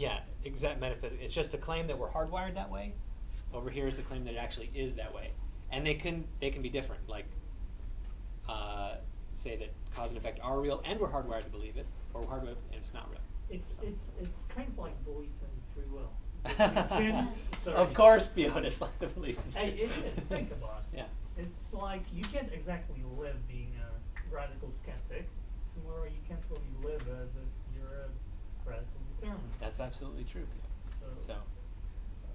yeah, exact metaphysics. It's just a claim that we're hardwired that way. Over here is the claim that it actually is that way, and they can be different. Like, say that cause and effect are real, and we're hardwired to believe it, or we're hardwired and it's not real. It's kind of like belief in free will. You can, of course, Fiona's like the belief in free will. Hey, it is. Think about it. Yeah. It's like you can't exactly live being a radical skeptic. Similar, you can't really live as if you're a radical determinist. That's absolutely true. So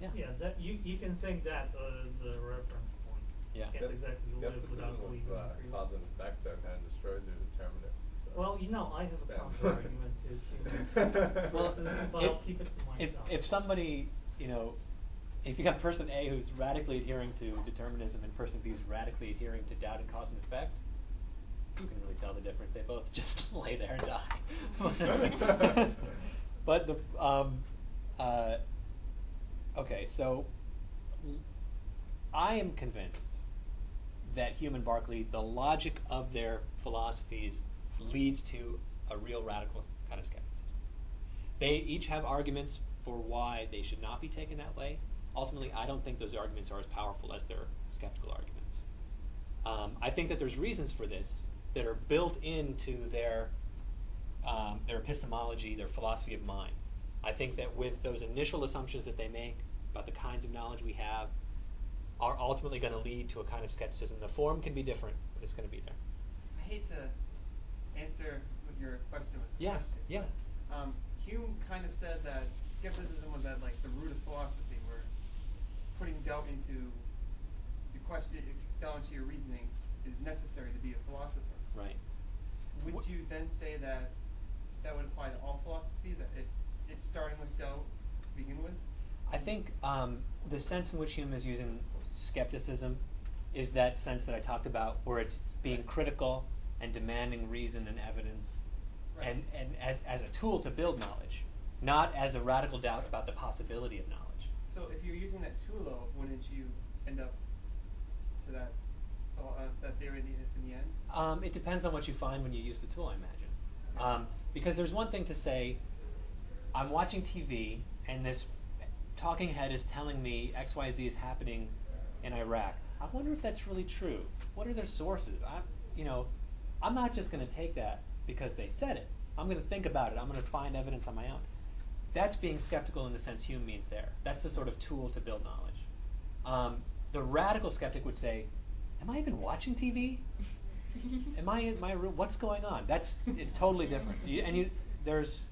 yeah. Yeah, that you can think that as a reference point. Yeah. You can't exactly live without believing in free will. Cause and effect though kind of destroys your determinist. So. Well, I have a counter argument to Hume's criticism, but I'll keep it to myself. If somebody, if you got person A who's radically adhering to determinism and person B who's radically adhering to doubt and cause and effect, you can really tell the difference. They both just lay there and die. But okay, so I am convinced that Hume and Berkeley, the logic of their philosophies leads to a real radical kind of skepticism. They each have arguments for why they should not be taken that way. Ultimately, I don't think those arguments are as powerful as their skeptical arguments. I think that there's reasons for this that are built into their epistemology, their philosophy of mind. I think that with those initial assumptions that they make about the kinds of knowledge we have are ultimately going to lead to a kind of skepticism. The form can be different, but it's going to be there. I hate to answer with your question with a question. Yeah. Hume kind of said that skepticism was at like the root of philosophy, where putting doubt into the question, doubt into your reasoning is necessary to be a philosopher. Right. Would you then say that that would apply to all philosophy, that it's starting with doubt to begin with? I think the sense in which Hume is using skepticism is that sense that I talked about, where it's being critical and demanding reason and evidence, Right. and as a tool to build knowledge, not as a radical doubt about the possibility of knowledge. So if you're using that tool, though, wouldn't you end up to that theory in the end? It depends on what you find when you use the tool, I imagine. Because there's one thing to say, I'm watching TV and this talking head is telling me XYZ is happening in Iraq. I wonder if that's really true. What are their sources? I'm not just going to take that because they said it. I'm going to think about it. I'm going to find evidence on my own. That's being skeptical in the sense Hume means there. That's the sort of tool to build knowledge. The radical skeptic would say, am I even watching TV? Am I in my room? What's going on? It's totally different. There's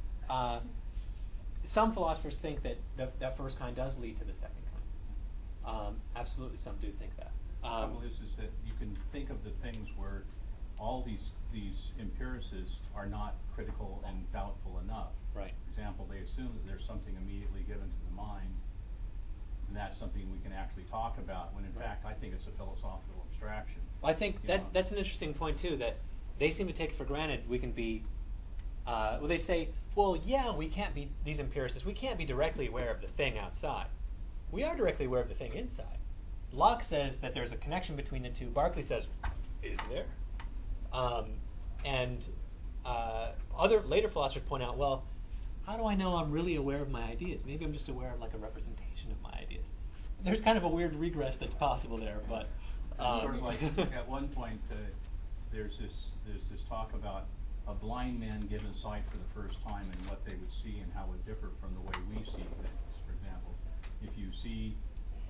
some philosophers think that that first kind does lead to the second kind. Absolutely, some do think that. The trouble is that you can think of the things where all these empiricists are not critical and doubtful enough. Right. For example, they assume that there's something immediately given to the mind, and that's something we can actually talk about, when in fact I think it's a philosophical abstraction. Well, I think that's an interesting point too, that they seem to take for granted we can be, they say, well, yeah, we can't be, these empiricists, we can't be directly aware of the thing outside. We are directly aware of the thing inside. Locke says that there's a connection between the two. Berkeley says, is there? Other later philosophers point out, well, how do I know I'm really aware of my ideas? Maybe I'm just aware of like a representation of my ideas. There's kind of a weird regress that's possible there, but sort of like at one point there's this talk about a blind man given sight for the first time and what they would see and how it would differ from the way we see things. For example, if you see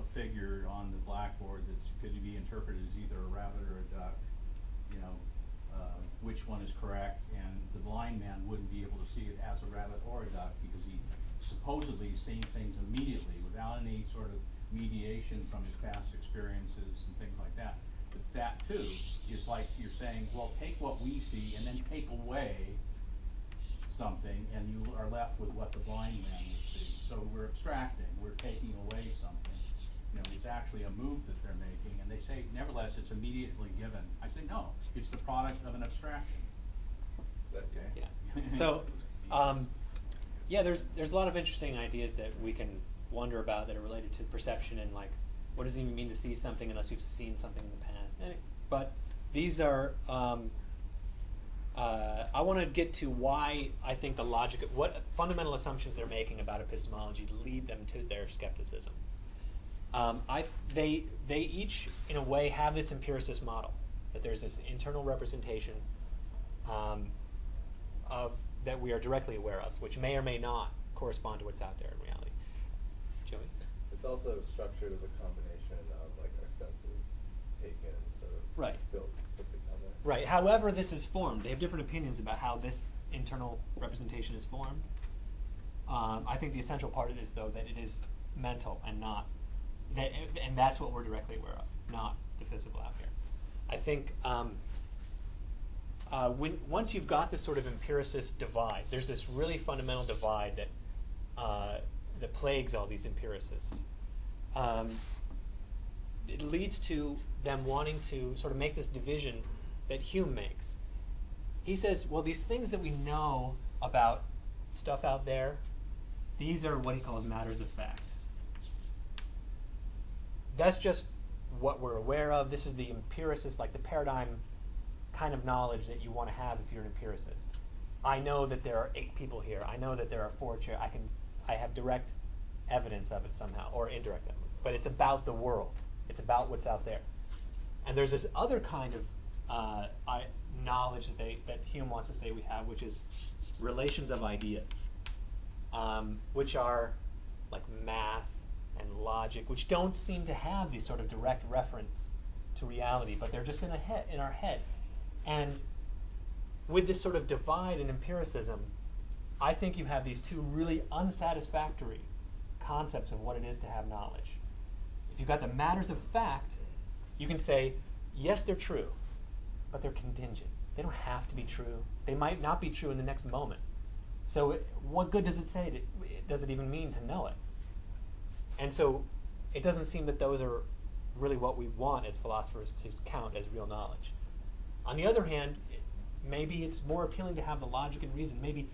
a figure on the blackboard that could be interpreted as either a rabbit or a duck, which one is correct, and the blind man wouldn't be able to see it as a rabbit or a duck because he supposedly is seeing things immediately without any sort of mediation from his past experiences and things like that. But that too is like you're saying, well, take what we see and then take away something, and you are left with what the blind man would see. So we're abstracting, we're taking away something. It's actually a move that they're making, and they say, nevertheless, it's immediately given. I say, no, it's the product of an abstraction. Okay. yeah. So, there's a lot of interesting ideas that we can wonder about that are related to perception and like, what does it even mean to see something unless you've seen something in the past? But these are I want to get to why I think the logic, what fundamental assumptions they're making about epistemology lead them to their skepticism. They each, in a way, have this empiricist model, that there's this internal representation of that we are directly aware of, which may or may not correspond to what's out there in reality. Joey? It's also structured as a combination of like our senses taken, sort of Right. built, put together. Right. However this is formed, they have different opinions about how this internal representation is formed. I think the essential part of it is, though, that it is mental and not, and that's what we're directly aware of, not the physical out here. I think once you've got this sort of empiricist divide, there's this really fundamental divide that plagues all these empiricists. It leads to them wanting to sort of make this division that Hume makes. He says, well, these things that we know about stuff out there, these are what he calls matters of fact. That's just what we're aware of. This is the empiricist, like the paradigm kind of knowledge that you want to have if you're an empiricist. I know that there are 8 people here. I know that there are 4 chairs. I have direct evidence of it somehow, or indirect evidence. But it's about the world. It's about what's out there. And there's this other kind of knowledge that Hume wants to say we have, which is relations of ideas, which are like math and logic, which don't seem to have these sort of direct reference to reality, but they're just in our head. And with this sort of divide in empiricism, I think you have these two really unsatisfactory concepts of what it is to have knowledge. If you've got the matters of fact, you can say, yes, they're true, but they're contingent. They don't have to be true. They might not be true in the next moment. So what good does it say? Does it even mean to know it? And so it doesn't seem that those are really what we want as philosophers to count as real knowledge. On the other hand, maybe it's more appealing to have the logic and reason. Maybe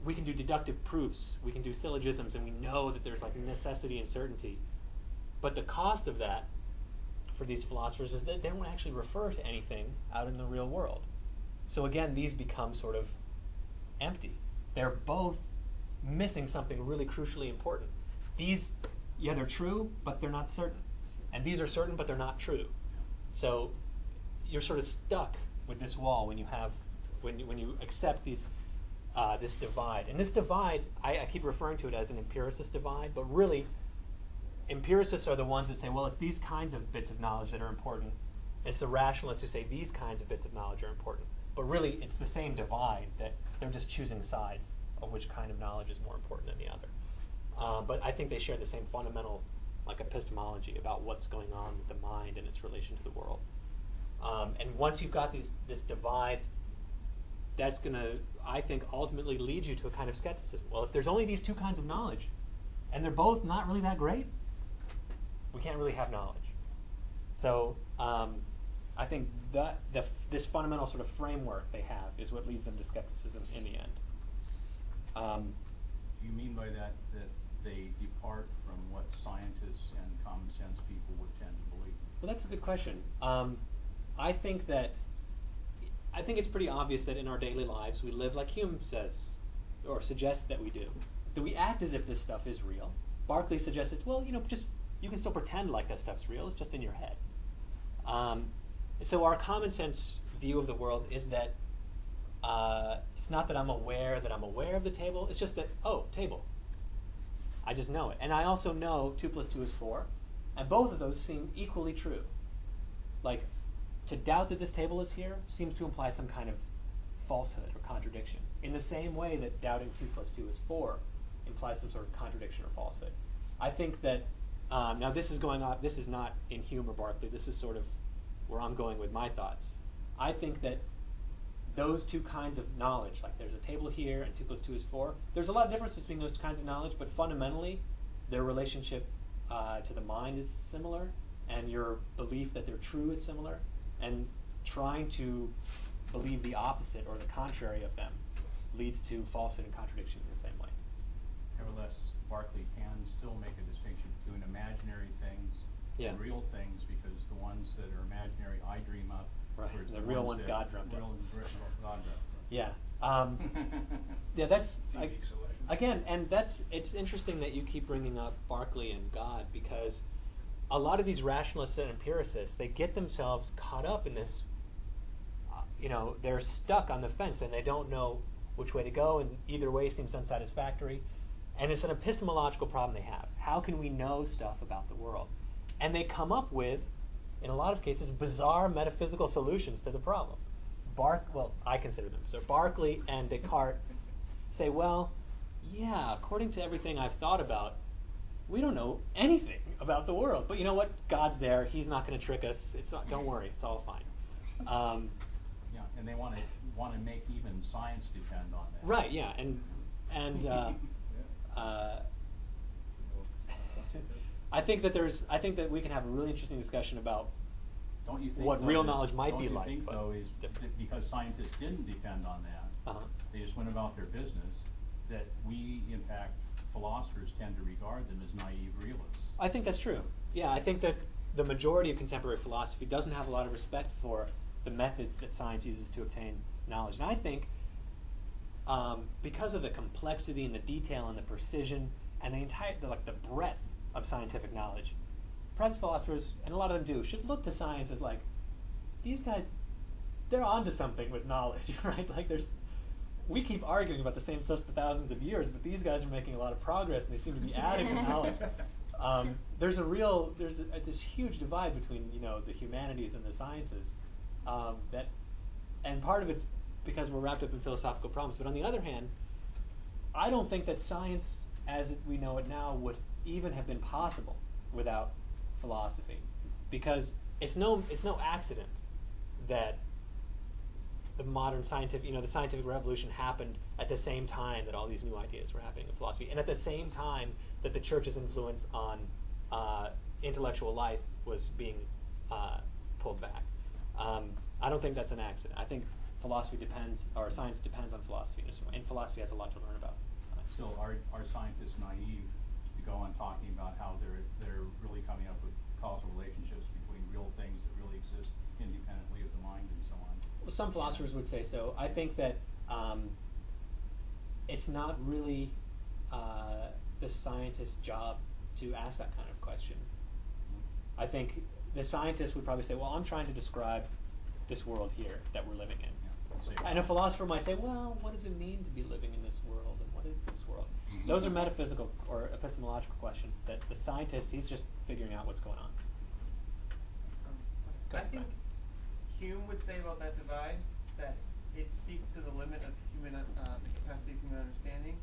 we can do deductive proofs, we can do syllogisms, and we know that there's like necessity and certainty. But the cost of that for these philosophers is that they don't actually refer to anything out in the real world. So again, these become sort of empty. They're both missing something really crucially important. These, yeah, they're true, but they're not certain. And these are certain, but they're not true. So you're sort of stuck with this wall when you accept these this divide. And this divide, I keep referring to it as an empiricist divide, but really, empiricists are the ones that say, well, it's these kinds of bits of knowledge that are important. It's the rationalists who say these kinds of bits of knowledge are important. But really, it's the same divide, that they're just choosing sides of which kind of knowledge is more important than the other. But I think they share the same fundamental epistemology about what's going on with the mind and its relation to the world. And once you've got this divide, that's going to, I think, ultimately lead you to a kind of skepticism. Well, if there's only these two kinds of knowledge, and they're both not really that great, we can't really have knowledge. So I think that this fundamental sort of framework they have is what leads them to skepticism in the end. You mean by that they depart from what scientists and common sense people would tend to believe? Well, that's a good question. I think it's pretty obvious that in our daily lives we live like Hume says, or suggests that we do. That we act as if this stuff is real. Berkeley suggests it's, well, just you can still pretend like that stuff's real. It's just in your head. So our common sense view of the world is that it's not that I'm aware of the table. It's just that, oh, table. I just know it. And I also know 2 + 2 is 4. And both of those seem equally true. Like, to doubt that this table is here seems to imply some kind of falsehood or contradiction. In the same way that doubting 2 + 2 is 4 implies some sort of contradiction or falsehood. I think that, now this is going on, this is not in Hume or Berkeley, this is sort of where I'm going with my thoughts. I think that those two kinds of knowledge, like there's a table here and 2 + 2 is 4, there's a lot of differences between those kinds of knowledge, but fundamentally their relationship to the mind is similar, and your belief that they're true is similar, and trying to believe the opposite or the contrary of them leads to falsehood and contradiction in the same way. Nevertheless, Berkeley can still make a distinction between imaginary things and real things, because the ones that are imaginary I dream up Right. Whereas The real ones that God dreamt up. God dreamt up. Yeah. Yeah, that's TV solution. again, and it's interesting that you keep bringing up Berkeley and God, because a lot of these rationalists and empiricists, they get themselves caught up in this. They're stuck on the fence and they don't know which way to go, and either way seems unsatisfactory. And it's an epistemological problem they have. How can we know stuff about the world? And they come up with, in a lot of cases, bizarre metaphysical solutions to the problem. I consider them. So Berkeley and Descartes say, well, yeah, according to everything I've thought about, we don't know anything about the world. But you know what? God's there. He's not going to trick us. Don't worry. It's all fine. Yeah, and they want to make even science depend on that. Right. Yeah. I think that we can have a really interesting discussion about Don't you think what though, real that- knowledge might be don't you like, think, but though, it's different. that because scientists didn't depend on that, they just went about their business, that we, in fact, philosophers tend to regard them as naive realists. I think that's true. Yeah, I think that the majority of contemporary philosophy doesn't have a lot of respect for the methods that science uses to obtain knowledge. And I think because of the complexity and the detail and the precision and the breadth of scientific knowledge, perhaps philosophers, and a lot of them do, should look to science as like, these guys, they're onto something with knowledge, right? We keep arguing about the same stuff for thousands of years, but these guys are making a lot of progress and they seem to be adding to knowledge. There's this huge divide between the humanities and the sciences, and part of it's because we're wrapped up in philosophical problems. But on the other hand, I don't think that science, as we know it now, would even have been possible without philosophy, because it's no accident that the modern scientific, the scientific revolution happened at the same time that all these new ideas were happening in philosophy, and at the same time that the church's influence on intellectual life was being pulled back. I don't think that's an accident. I think science depends on philosophy in a certain way, and philosophy has a lot to learn about science. So are scientists naive to go on talking about how they're really coming up with causal relationships between real things that really exist independently of the mind and so on? Well, some philosophers would say so. I think that it's not really the scientist's job to ask that kind of question. I think the scientist would probably say, well, I'm trying to describe this world here that we're living in. And a philosopher might say, well, what does it mean to be living in this world, and what is this world? Those are metaphysical or epistemological questions that the scientist, he's just figuring out what's going on. Go I ahead, think Ben. Hume would say about that divide that it speaks to the limit of the capacity of human understanding.